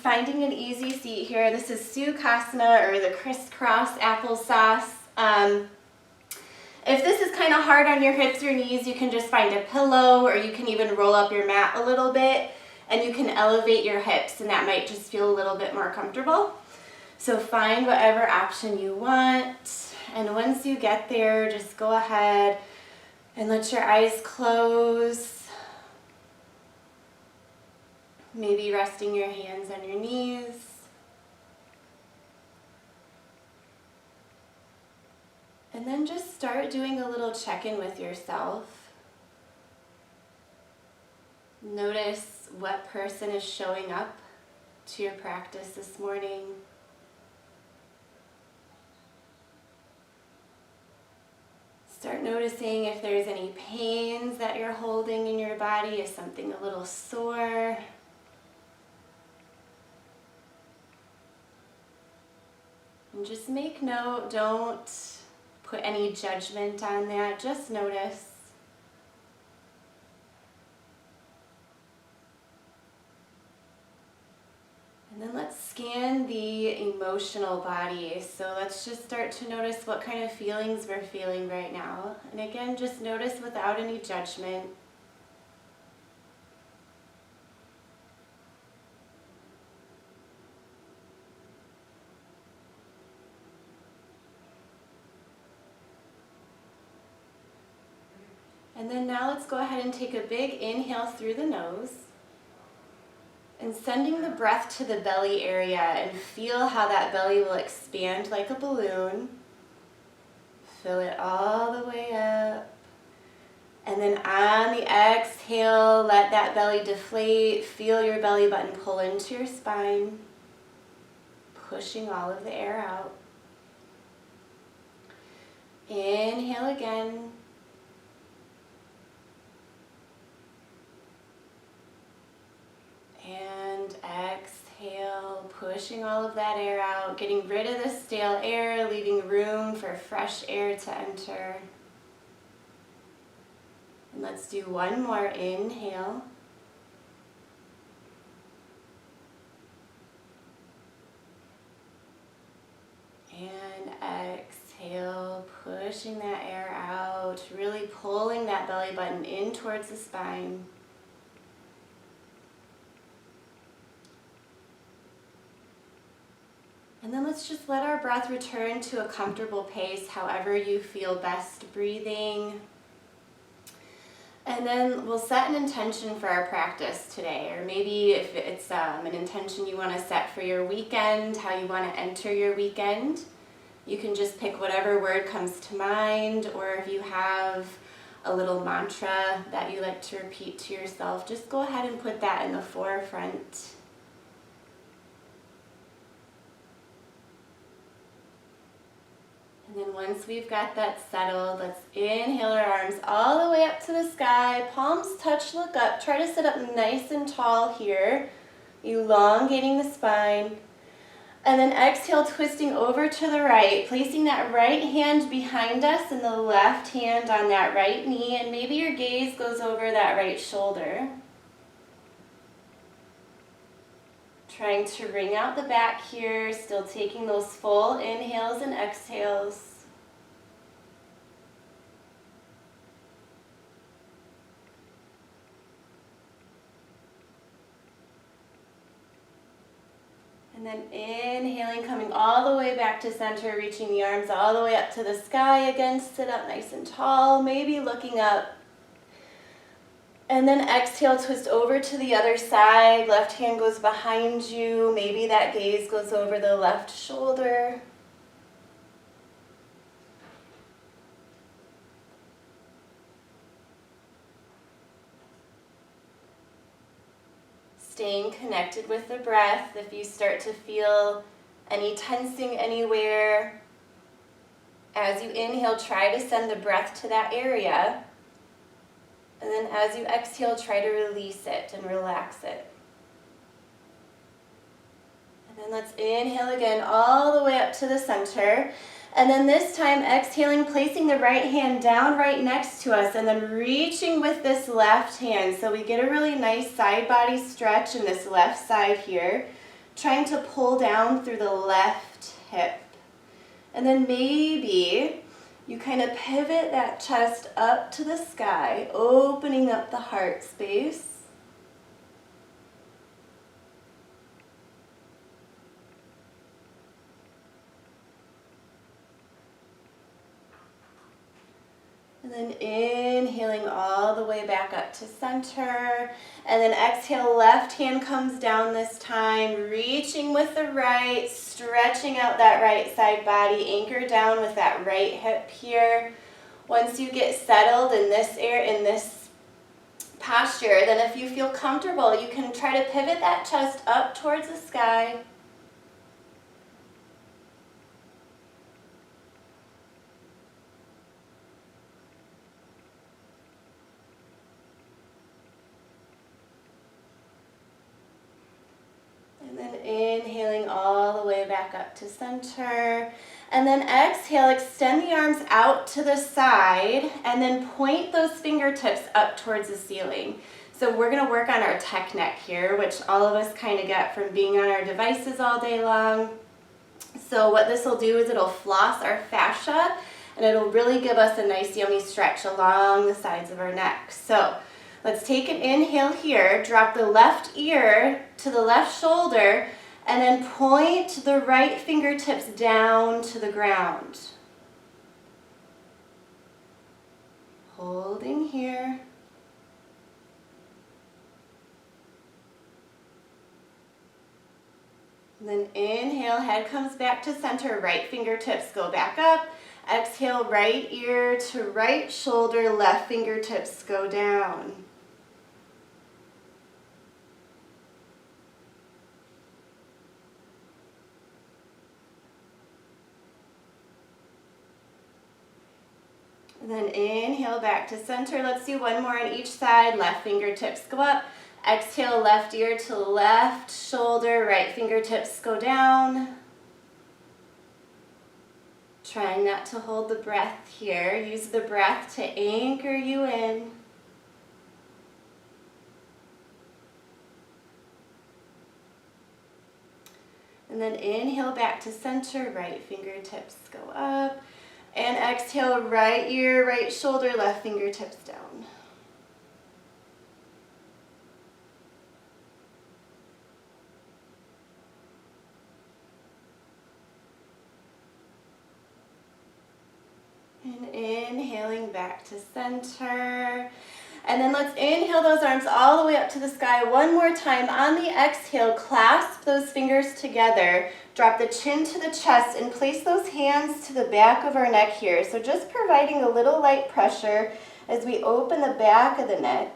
finding an easy seat here. This is Sukhasana, or the crisscross applesauce. If this is kind of hard on your hips or knees, you can just find a pillow, or you can even roll up your mat a little bit, and you can elevate your hips, and that might just feel a little bit more comfortable. So find whatever option you want, and once you get there, just go ahead and let your eyes close. Maybe resting your hands on your knees. And then just start doing a little check-in with yourself. Notice what person is showing up to your practice this morning. Start noticing if there's any pains that you're holding in your body. Is something a little sore? And just make note, don't put any judgment on that, just notice. And then let's scan the emotional body. So let's just start to notice what kind of feelings we're feeling right now. And again, just notice without any judgment. And then now let's go ahead and take a big inhale through the nose. And sending the breath to the belly area, and feel how that belly will expand like a balloon. Fill it all the way up. And then on the exhale, let that belly deflate. Feel your belly button pull into your spine, pushing all of the air out. Inhale again. And exhale, pushing all of that air out, getting rid of the stale air, leaving room for fresh air to enter. And let's do one more inhale. And exhale, pushing that air out, really pulling that belly button in towards the spine. And then let's just let our breath return to a comfortable pace, however you feel best breathing. And then we'll set an intention for our practice today, or maybe if it's an intention you want to set for your weekend, how you want to enter your weekend. You can just pick whatever word comes to mind, or if you have a little mantra that you like to repeat to yourself, just go ahead and put that in the forefront. And then once we've got that settled, let's inhale our arms all the way up to the sky. Palms touch, look up. Try to sit up nice and tall here, elongating the spine. And then exhale, twisting over to the right, placing that right hand behind us and the left hand on that right knee. And maybe your gaze goes over that right shoulder. Trying to wring out the back here, still taking those full inhales and exhales. And then inhaling, coming all the way back to center, reaching the arms all the way up to the sky. Again, sit up nice and tall, maybe looking up. And then exhale, twist over to the other side. Left hand goes behind you. Maybe that gaze goes over the left shoulder. Staying connected with the breath. If you start to feel any tensing anywhere, as you inhale, try to send the breath to that area. And then as you exhale, try to release it and relax it. And then let's inhale again all the way up to the center. And then this time exhaling, placing the right hand down right next to us, and then reaching with this left hand. So we get a really nice side body stretch in this left side here. trying to pull down through the left hip. And then maybe you kind of pivot that chest up to the sky, opening up the heart space. And then inhaling all the way back up to center. And then exhale, left hand comes down this time, reaching with the right, stretching out that right side body, anchor down with that right hip here. Once you get settled in this posture, then if you feel comfortable, you can try to pivot that chest up towards the sky. And then inhaling all the way back up to center. And then exhale, extend the arms out to the side and then point those fingertips up towards the ceiling. So we're going to work on our tech neck here, which all of us kind of get from being on our devices all day long. So what this will do is it'll floss our fascia and it'll really give us a nice yummy stretch along the sides of our neck. So let's take an inhale here, drop the left ear to the left shoulder, and then point the right fingertips down to the ground. Holding here. And then inhale, head comes back to center, right fingertips go back up. Exhale, right ear to right shoulder, left fingertips go down. And then inhale back to center. Let's do one more on each side. Left fingertips go up. Exhale, left ear to left shoulder, right fingertips go down. Trying not to hold the breath here. Use the breath to anchor you in. And then inhale back to center, right fingertips go up. And exhale, right ear, right shoulder, left fingertips down. And inhaling back to center. And then let's inhale those arms all the way up to the sky one more time. On the exhale, clasp those fingers together. Drop the chin to the chest and place those hands to the back of our neck here. So just providing a little light pressure as we open the back of the neck.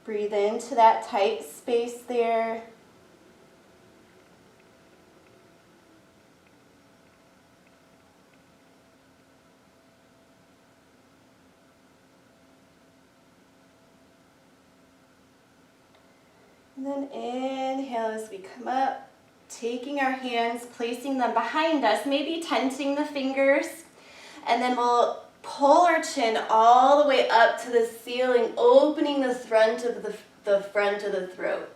Breathe into that tight space there. And then inhale as we come up, taking our hands, placing them behind us, maybe tensing the fingers, and then we'll pull our chin all the way up to the ceiling, opening the front of the front of the throat.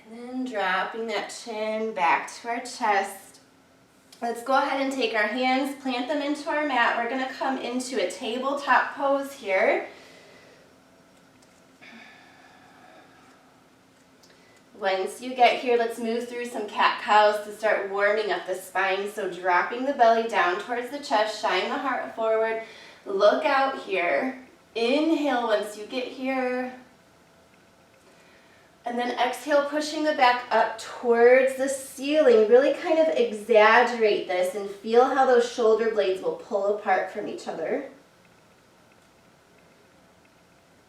And then dropping that chin back to our chest. Let's go ahead and take our hands, plant them into our mat. We're going to come into a tabletop pose here. Once you get here, let's move through some cat-cows to start warming up the spine. So dropping the belly down towards the chest, shine the heart forward. Look out here. Inhale once you get here. And then exhale, pushing the back up towards the ceiling. Really kind of exaggerate this and feel how those shoulder blades will pull apart from each other.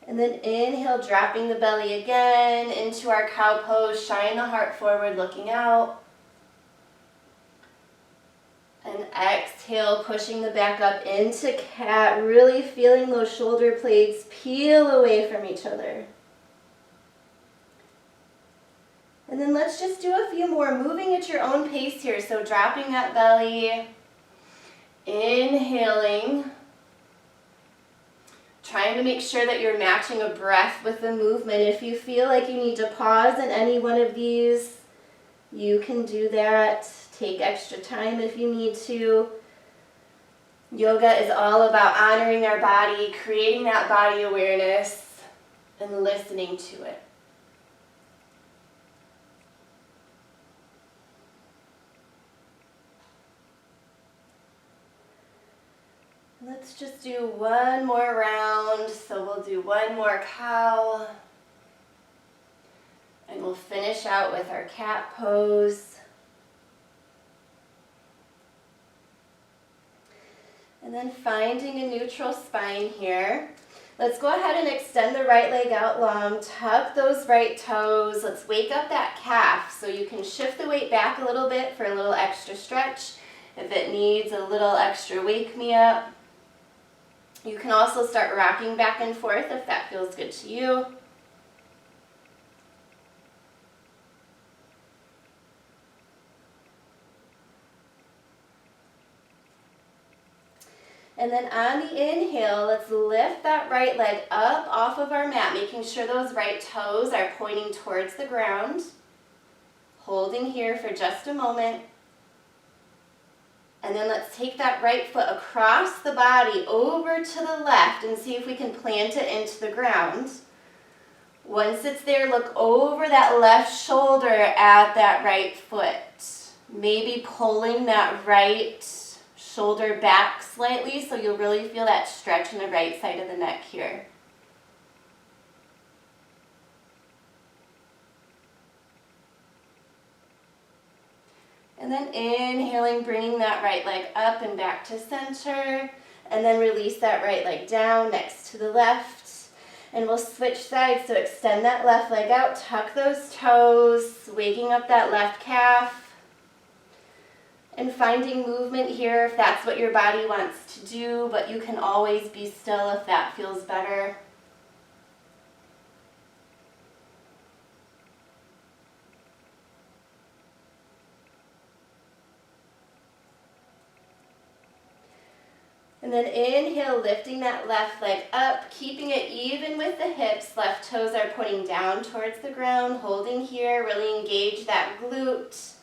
And then inhale, dropping the belly again into our cow pose. Shine the heart forward, looking out. And exhale, pushing the back up into cat. Really feeling those shoulder blades peel away from each other. And then let's just do a few more, moving at your own pace here. So dropping that belly, inhaling, trying to make sure that you're matching a breath with the movement. If you feel like you need to pause in any one of these, you can do that. Take extra time if you need to. Yoga is all about honoring our body, creating that body awareness, and listening to it. Let's just do one more round. So we'll do one more cow. And we'll finish out with our cat pose. And then finding a neutral spine here. Let's go ahead and extend the right leg out long. Tuck those right toes. Let's wake up that calf. So you can shift the weight back a little bit for a little extra stretch. If it needs a little extra wake me up. You can also start rocking back and forth if that feels good to you. And then on the inhale, let's lift that right leg up off of our mat, making sure those right toes are pointing towards the ground. Holding here for just a moment. And then let's take that right foot across the body over to the left and see if we can plant it into the ground. Once it's there, look over that left shoulder at that right foot. Maybe pulling that right shoulder back slightly so you'll really feel that stretch in the right side of the neck here. And then inhaling, bringing that right leg up and back to center. And then release that right leg down next to the left. And we'll switch sides, so extend that left leg out, tuck those toes, waking up that left calf. And finding movement here if that's what your body wants to do, but you can always be still if that feels better. And then inhale, lifting that left leg up, keeping it even with the hips. Left toes are pointing down towards the ground, holding here, really engage that glute.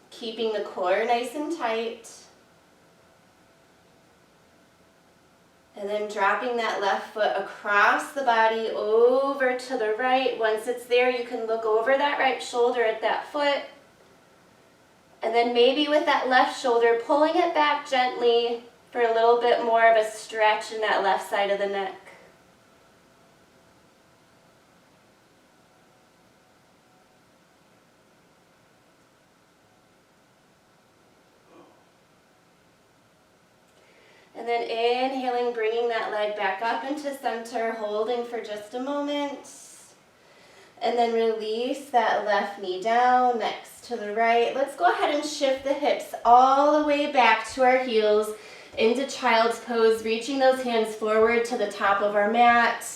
Keeping the core nice and tight. And then dropping that left foot across the body over to the right. Once it's there, you can look over that right shoulder at that foot. And then maybe with that left shoulder, pulling it back gently for a little bit more of a stretch in that left side of the neck. And then inhaling, bringing that leg back up into center, holding for just a moment. And then release that left knee down next to the right. Let's go ahead and shift the hips all the way back to our heels into child's pose, reaching those hands forward to the top of our mat.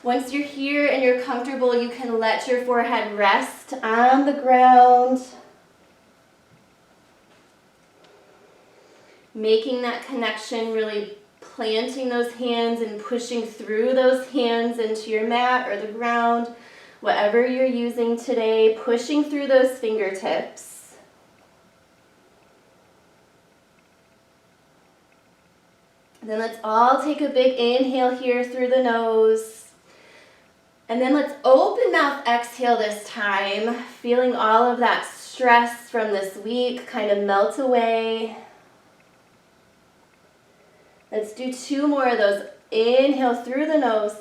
Once you're here and you're comfortable, you can let your forehead rest on the ground. Making that connection, really planting those hands and pushing through those hands into your mat or the ground. Whatever you're using today, pushing through those fingertips. And then let's all take a big inhale here through the nose. And then let's open mouth exhale this time, feeling all of that stress from this week kind of melt away. Let's do 2 more of those. Inhale through the nose.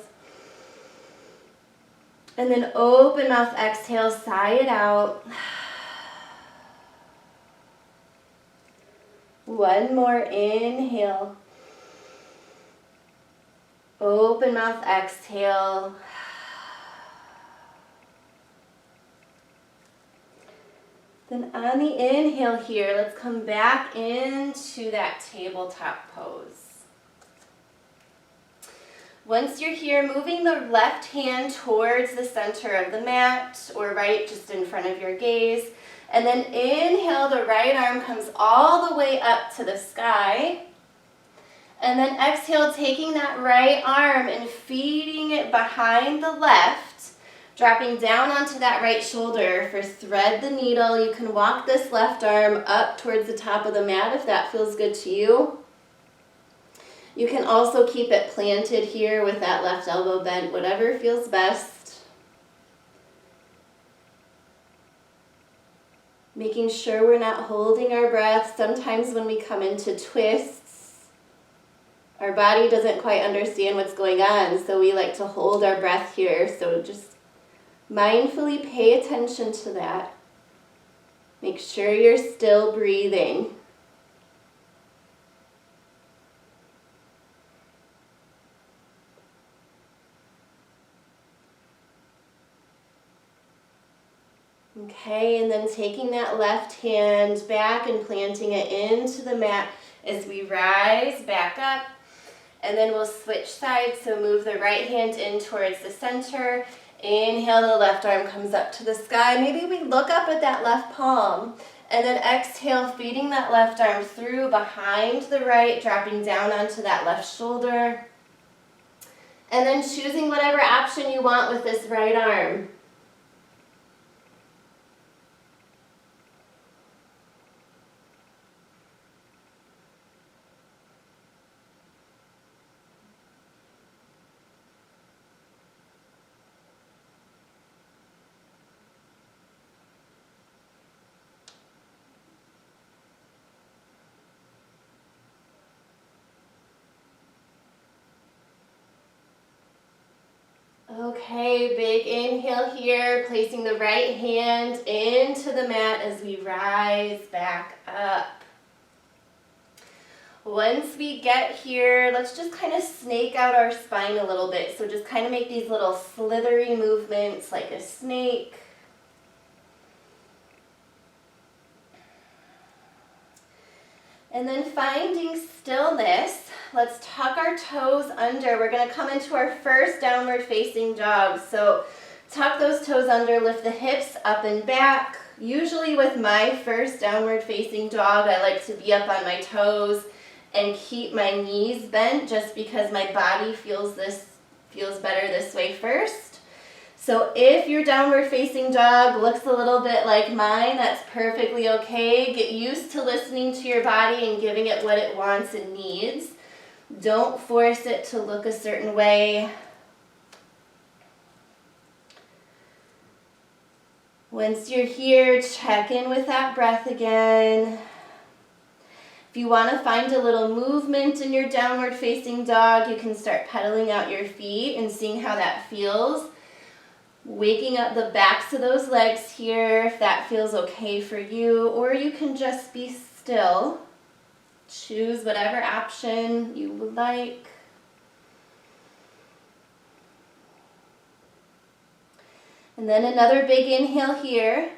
And then open mouth exhale, sigh it out. One more inhale. Open mouth exhale. Then on the inhale here, let's come back into that tabletop pose. Once you're here, moving the left hand towards the center of the mat, or right just in front of your gaze. And then inhale, the right arm comes all the way up to the sky. And then exhale, taking that right arm and feeding it behind the left, dropping down onto that right shoulder. For thread the needle, you can walk this left arm up towards the top of the mat if that feels good to you. You can also keep it planted here with that left elbow bent, whatever feels best. Making sure we're not holding our breath. Sometimes when we come into twists, our body doesn't quite understand what's going on, so we like to hold our breath here. So just mindfully pay attention to that. Make sure you're still breathing. Okay, and then taking that left hand back and planting it into the mat as we rise back up. And then we'll switch sides, so move the right hand in towards the center. Inhale, the left arm comes up to the sky. Maybe we look up at that left palm. And then exhale, feeding that left arm through behind the right, dropping down onto that left shoulder. And then choosing whatever option you want with this right arm. Okay, big inhale here, placing the right hand into the mat as we rise back up. Once we get here, let's just kind of snake out our spine a little bit. So just kind of make these little slithery movements like a snake. And then finding stillness, let's tuck our toes under. We're going to come into our first downward facing dog. So tuck those toes under, lift the hips up and back. Usually with my first downward facing dog, I like to be up on my toes and keep my knees bent just because my body feels better this way first. So if your downward facing dog looks a little bit like mine, that's perfectly okay. Get used to listening to your body and giving it what it wants and needs. Don't force it to look a certain way. Once you're here, check in with that breath again. If you want to find a little movement in your downward facing dog, you can start pedaling out your feet and seeing how that feels. Waking up the backs of those legs here if that feels okay for you, or you can just be still. Choose whatever option you would like. And then another big inhale here.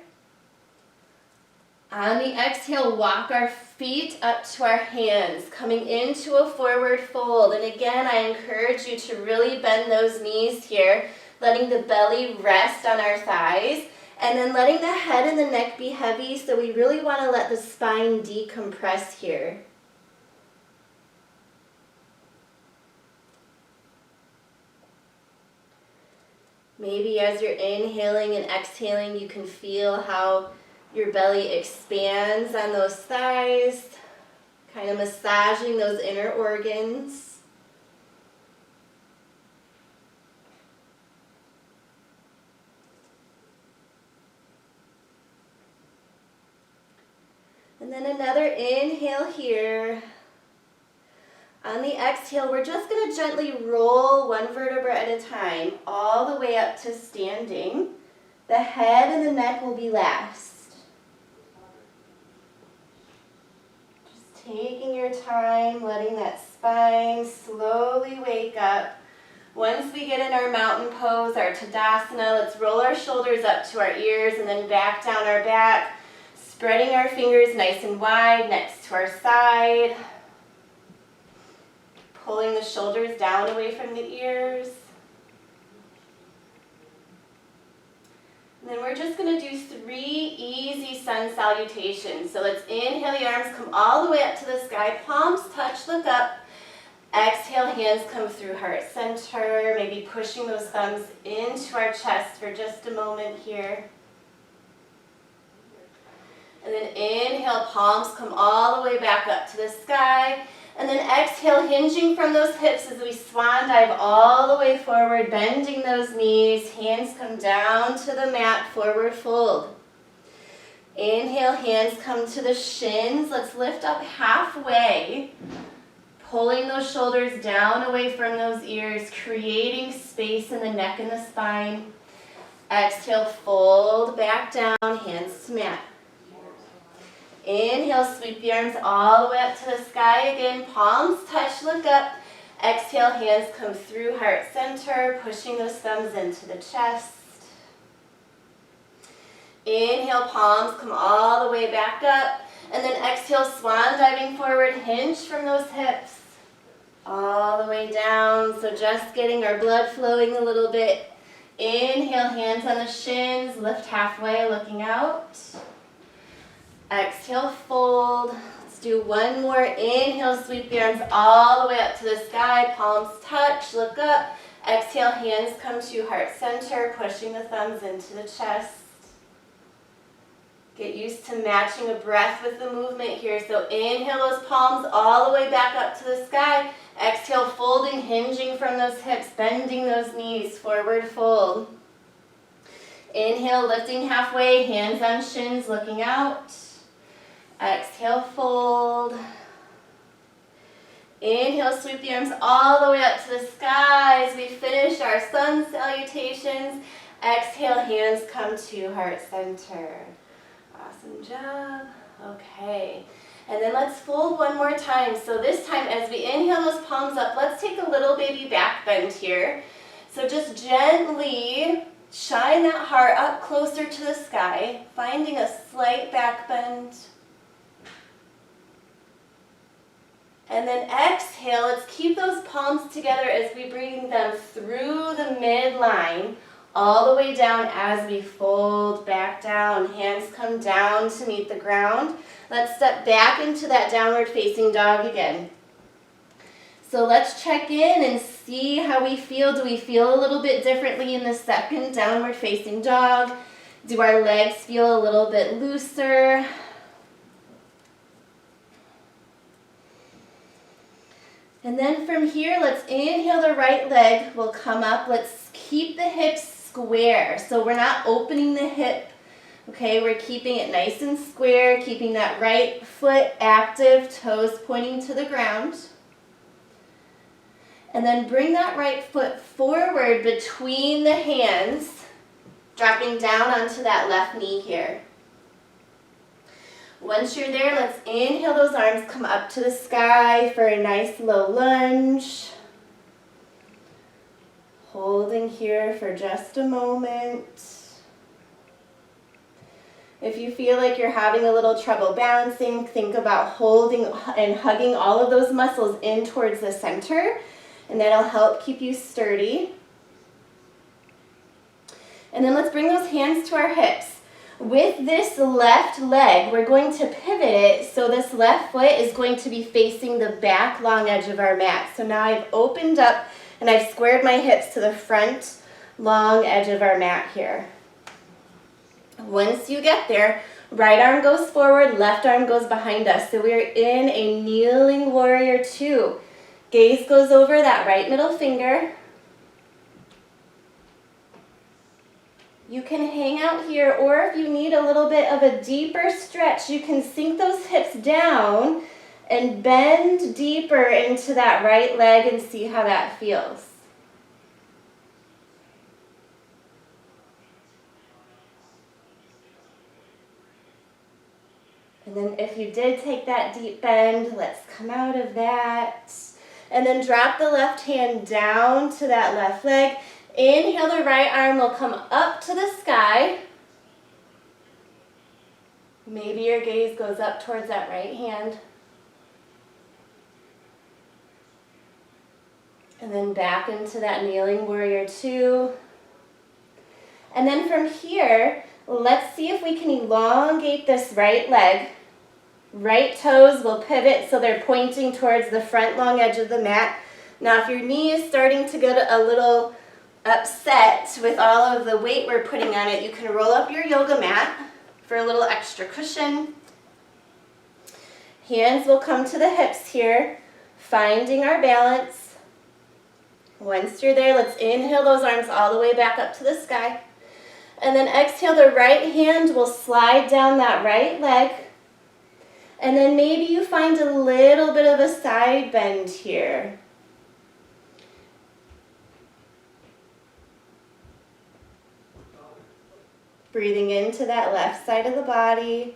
On the exhale, walk our feet up to our hands, coming into a forward fold. And again, I encourage you to really bend those knees here, letting the belly rest on our thighs, and then letting the head and the neck be heavy, so we really want to let the spine decompress here. Maybe as you're inhaling and exhaling, you can feel how your belly expands on those thighs, kind of massaging those inner organs. And then another inhale here. On the exhale, we're just going to gently roll one vertebra at a time, all the way up to standing. The head and the neck will be last. Just taking your time, letting that spine slowly wake up. Once we get in our mountain pose, our Tadasana, let's roll our shoulders up to our ears and then back down our back, spreading our fingers nice and wide next to our side. Pulling the shoulders down away from the ears. And then we're just going to do 3 easy sun salutations. So let's inhale, the arms come all the way up to the sky, palms touch, look up. Exhale, hands come through heart center, maybe pushing those thumbs into our chest for just a moment here. And then inhale, palms come all the way back up to the sky. And then exhale, hinging from those hips as we swan dive all the way forward, bending those knees. Hands come down to the mat, forward fold. Inhale, hands come to the shins. Let's lift up halfway. Pulling those shoulders down away from those ears, creating space in the neck and the spine. Exhale, fold back down, hands to mat. Inhale, sweep the arms all the way up to the sky again. Palms touch, look up. Exhale, hands come through heart center, pushing those thumbs into the chest. Inhale, palms come all the way back up. And then exhale, swan diving forward, hinge from those hips. All the way down, so just getting our blood flowing a little bit. Inhale, hands on the shins, lift halfway, looking out. Exhale, fold. Let's do one more. Inhale, sweep the arms all the way up to the sky. Palms touch, look up. Exhale, hands come to heart center, pushing the thumbs into the chest. Get used to matching a breath with the movement here. So inhale those palms all the way back up to the sky. Exhale, folding, hinging from those hips, bending those knees, forward fold. Inhale, lifting halfway, hands on shins, looking out. Exhale, fold. Inhale, sweep the arms all the way up to the sky as we finish our sun salutations. Exhale, hands come to heart center. Awesome job. Okay. And then let's fold one more time. So this time as we inhale those palms up, let's take a little baby back bend here. So just gently shine that heart up closer to the sky, finding a slight back bend. And then exhale, let's keep those palms together as we bring them through the midline, all the way down as we fold back down. Hands come down to meet the ground. Let's step back into that downward facing dog again. So let's check in and see how we feel. Do we feel a little bit differently in the second downward facing dog? Do our legs feel a little bit looser? And then from here, let's inhale the right leg. We'll come up. Let's keep the hips square. So we're not opening the hip. Okay, we're keeping it nice and square, keeping that right foot active, toes pointing to the ground. And then bring that right foot forward between the hands, dropping down onto that left knee here. Once you're there, let's inhale those arms, come up to the sky for a nice low lunge. Holding here for just a moment. If you feel like you're having a little trouble balancing, think about holding and hugging all of those muscles in towards the center, and that'll help keep you sturdy. And then let's bring those hands to our hips. With this left leg, we're going to pivot it so this left foot is going to be facing the back long edge of our mat. So now I've opened up and I've squared my hips to the front long edge of our mat here. Once you get there, right arm goes forward, left arm goes behind us. So we're in a kneeling warrior 2. Gaze goes over that right middle finger. You can hang out here, or if you need a little bit of a deeper stretch, you can sink those hips down and bend deeper into that right leg and see how that feels. And then if you did take that deep bend, let's come out of that. And then drop the left hand down to that left leg. Inhale, the right arm will come up to the sky. Maybe your gaze goes up towards that right hand. And then back into that kneeling warrior two. And then from here, let's see if we can elongate this right leg. Right toes will pivot so they're pointing towards the front long edge of the mat. Now if your knee is starting to get a little upset with all of the weight we're putting on it, you can roll up your yoga mat for a little extra cushion. Hands will come to the hips here, finding our balance. Once you're there, let's inhale those arms all the way back up to the sky. And then exhale, the right hand will slide down that right leg. And then maybe you find a little bit of a side bend here. Breathing into that left side of the body.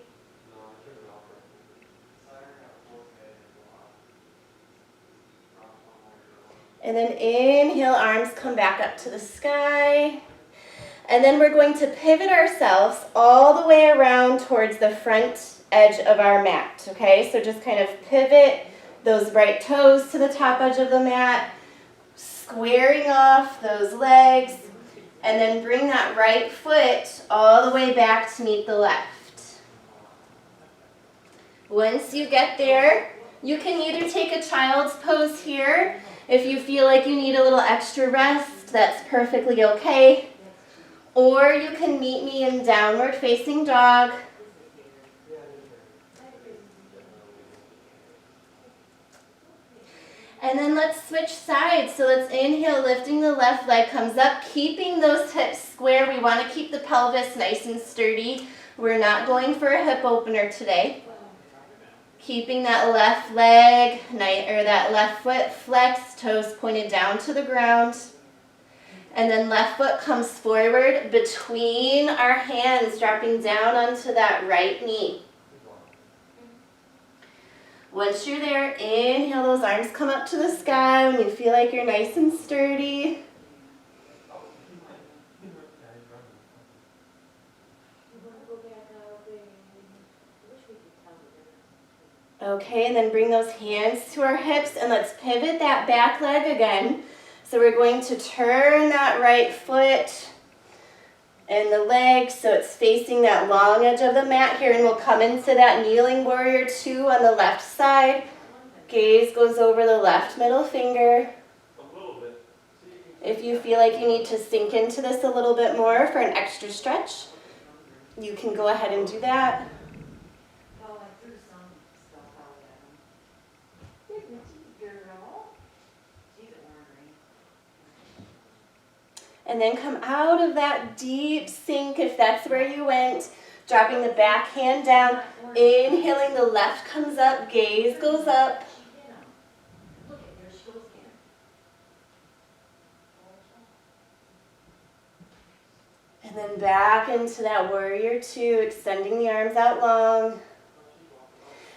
And then inhale, arms come back up to the sky. And then we're going to pivot ourselves all the way around towards the front edge of our mat, okay? So just kind of pivot those right toes to the top edge of the mat, squaring off those legs, and then bring that right foot all the way back to meet the left. Once you get there, you can either take a child's pose here. If you feel like you need a little extra rest, that's perfectly okay. Or you can meet me in downward facing dog. And then let's switch sides. So let's inhale, lifting the left leg comes up, keeping those hips square. We want to keep the pelvis nice and sturdy. We're not going for a hip opener today. Keeping that left leg, or that left foot flexed, toes pointed down to the ground. And then left foot comes forward between our hands, dropping down onto that right knee. Once you're there, inhale, those arms come up to the sky when you feel like you're nice and sturdy. Okay, and then bring those hands to our hips and let's pivot that back leg again. So we're going to turn that right foot and the leg so it's facing that long edge of the mat here, and we'll come into that kneeling warrior two on the left side. Gaze goes over the left middle finger. If you feel like you need to sink into this a little bit more for an extra stretch, you can go ahead and do that. And then come out of that deep sink if that's where you went, dropping the back hand down, inhaling, the left comes up, gaze goes up. And then back into that warrior two, extending the arms out long.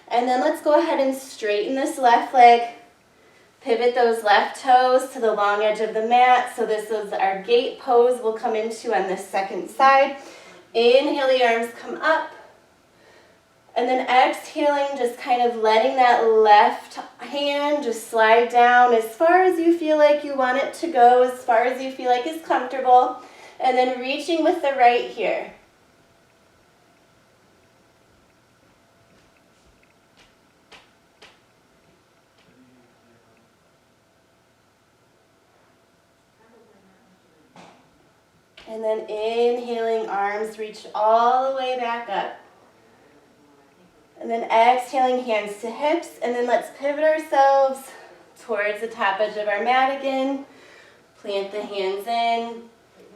And then let's go ahead and straighten this left leg. Pivot those left toes to the long edge of the mat. So this is our gate pose we'll come into on this second side. Inhale, the arms come up. And then exhaling, just kind of letting that left hand just slide down as far as you feel like you want it to go, as far as you feel like is comfortable. And then reaching with the right here. And then inhaling, arms reach all the way back up. And then exhaling, hands to hips. And then let's pivot ourselves towards the top edge of our mat again. Plant the hands in.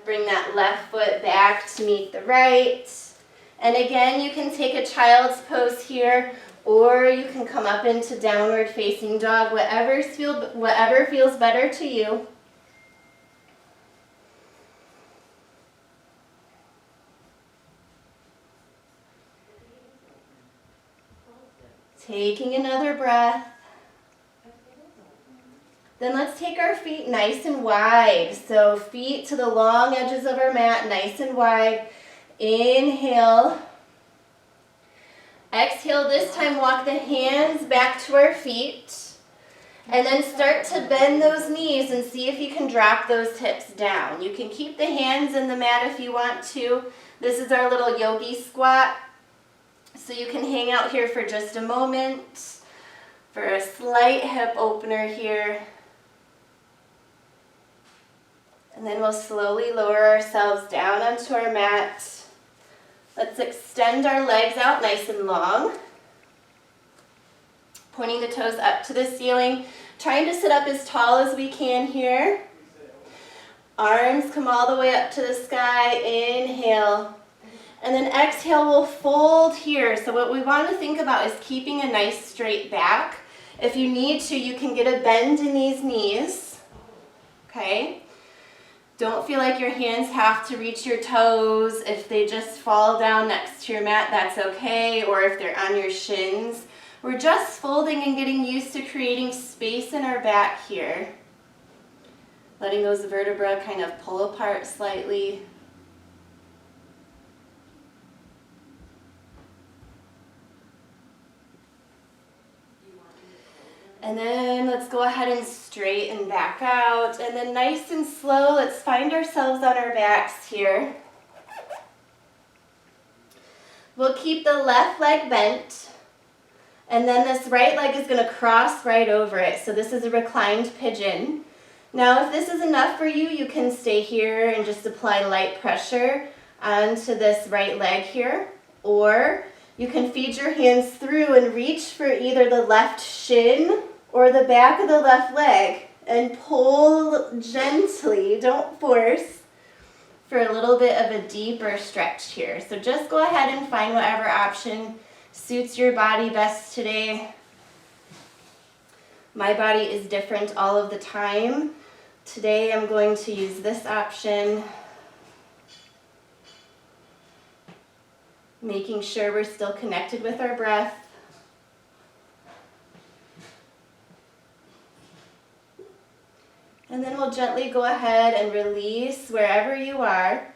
Bring that left foot back to meet the right. And again, you can take a child's pose here, or you can come up into downward facing dog, whatever feels better to you. Taking another breath. Then let's take our feet nice and wide. So feet to the long edges of our mat, nice and wide. Inhale. Exhale, this time walk the hands back to our feet. And then start to bend those knees and see if you can drop those hips down. You can keep the hands in the mat if you want to. This is our little yogi squat. So you can hang out here for just a moment for a slight hip opener here. And then we'll slowly lower ourselves down onto our mat. Let's extend our legs out nice and long. Pointing the toes up to the ceiling. Trying to sit up as tall as we can here. Arms come all the way up to the sky. Inhale. And then exhale, we'll fold here. So what we want to think about is keeping a nice straight back. If you need to, you can get a bend in these knees. Okay? Don't feel like your hands have to reach your toes. If they just fall down next to your mat, that's okay. Or if they're on your shins. We're just folding and getting used to creating space in our back here. Letting those vertebrae kind of pull apart slightly. And then let's go ahead and straighten back out. And then nice and slow, let's find ourselves on our backs here. We'll keep the left leg bent. And then this right leg is going to cross right over it. So this is a reclined pigeon. Now if this is enough for you, you can stay here and just apply light pressure onto this right leg here. Or you can feed your hands through and reach for either the left shin or the back of the left leg and pull gently, don't force, for a little bit of a deeper stretch here. So just go ahead and find whatever option suits your body best today. My body is different all of the time. Today I'm going to use this option. Making sure we're still connected with our breath. And then we'll gently go ahead and release wherever you are.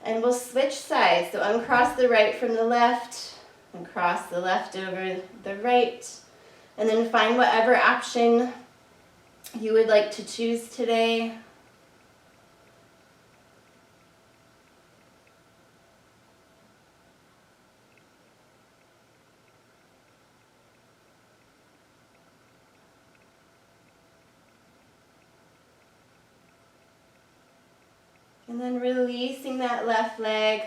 And we'll switch sides. So uncross the right from the left and cross the left over the right. And then find whatever option you would like to choose today. And then releasing that left leg.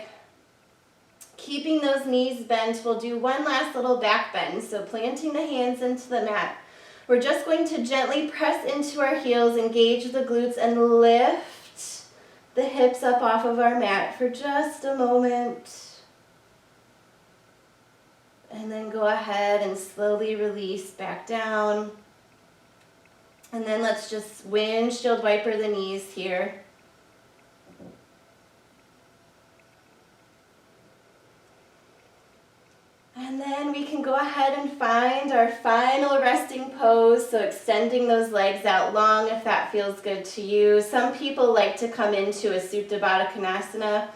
Keeping those knees bent, we'll do one last little back bend. So planting the hands into the mat. We're just going to gently press into our heels, engage the glutes, and lift the hips up off of our mat for just a moment. And then go ahead and slowly release back down. And then let's just windshield wiper the knees here. And then we can go ahead and find our final resting pose, so extending those legs out long if that feels good to you. Some people like to come into a Supta Baddha Konasana,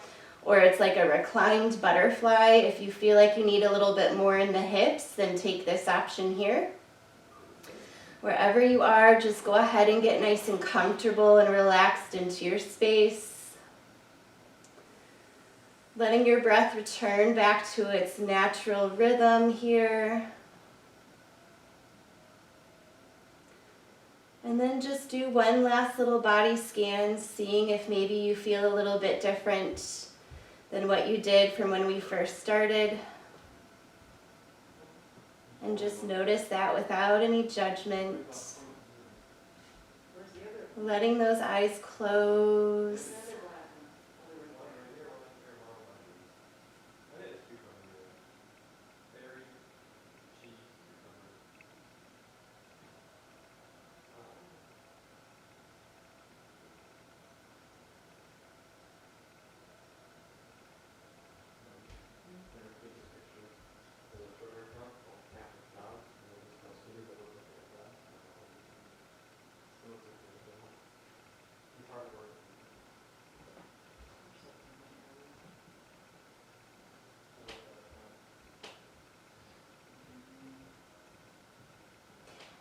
or it's like a reclined butterfly. If you feel like you need a little bit more in the hips, then take this option here. Wherever you are, just go ahead and get nice and comfortable and relaxed into your space. Letting your breath return back to its natural rhythm here. And then just do one last little body scan, seeing if maybe you feel a little bit different than what you did from when we first started. And just notice that without any judgment. Letting those eyes close.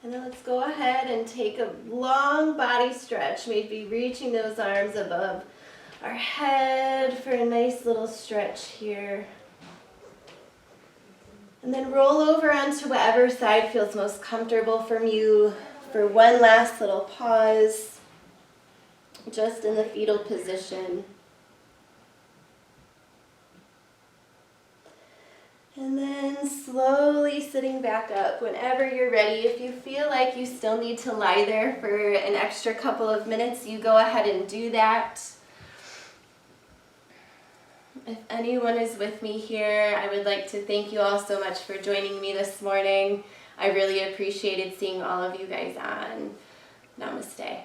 And then let's go ahead and take a long body stretch, maybe reaching those arms above our head for a nice little stretch here. And then roll over onto whatever side feels most comfortable from you for one last little pause, just in the fetal position. And then slowly sitting back up whenever you're ready. If you feel like you still need to lie there for an extra couple of minutes, you go ahead and do that. If anyone is with me here, I would like to thank you all so much for joining me this morning. I really appreciated seeing all of you guys on. Namaste.